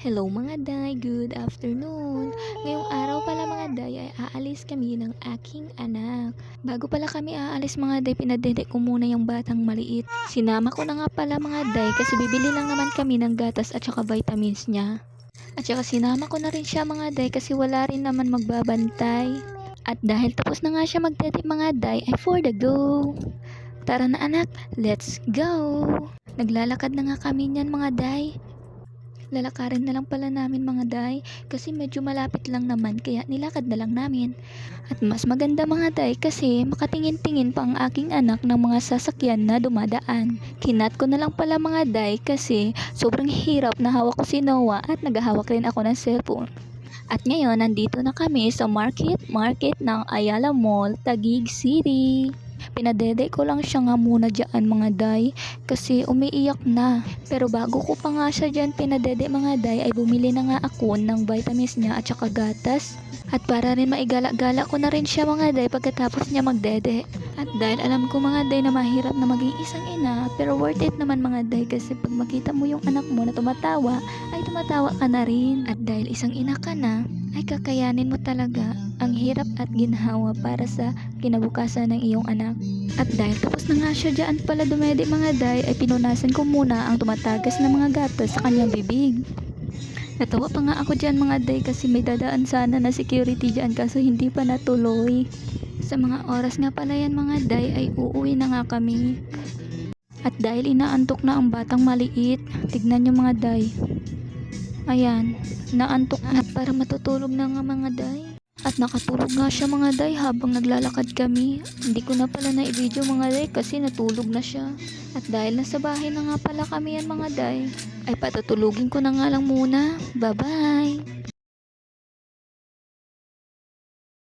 Hello mga day, good afternoon. Ngayong araw pala mga day ay aalis kami ng aking anak. Bago pala kami aalis mga day, pinadede ko muna yung batang maliit. Sinama ko na nga pala mga day kasi bibili lang naman kami ng gatas at saka vitamins niya. At saka sinama ko na rin siya mga day kasi wala rin naman magbabantay. At dahil tapos na nga siya magdede mga day ay for the go. Tara na anak, let's go! Naglalakad na nga kami niyan mga day. Lalakarin na lang pala namin mga day kasi medyo malapit lang naman kaya nilakad na lang namin. At mas maganda mga day kasi makatingin-tingin pa ang aking anak ng mga sasakyan na dumadaan. Kinat ko na lang pala mga day kasi sobrang hirap na hawak ko si Noah at naghahawak rin ako ng cellphone. At ngayon nandito na kami sa market ng Ayala Mall, Taguig City. Pinadede ko lang siya nga muna dyan mga day kasi umiiyak na. Pero bago ko pa nga siya dyan pinadede mga day ay bumili na nga ako ng vitamins niya at saka gatas. At para rin maigala-gala ko na rin siya mga day pagkatapos niya magdede. At dahil alam ko mga day na mahirap na maging isang ina pero worth it naman mga day kasi pag makita mo yung anak mo na tumatawa ay tumatawa ka na rin. At dahil isang ina ka na ay kakayanin mo talaga ang hirap at ginhawa para sa kinabukasan ng iyong anak. At dahil tapos na nga siya dyan pala dumede mga day ay pinunasan ko muna ang tumatagas na mga gatas sa kanyang bibig. Natawa pa nga ako dyan mga day kasi may dadaan sana na security dyan kaso hindi pa natuloy. Sa mga oras nga pala yan mga day ay uuwi na nga kami. At dahil inaantok na ang batang maliit, tignan nyo mga day. Ayan, naantok na para matutulog na nga mga day. At nakatulog nga siya mga day habang naglalakad kami. Hindi ko na pala na-video mga day kasi natulog na siya. At dahil nasa bahay na nga pala kami yan mga day, ay patutulugin ko na nga lang muna. Bye bye!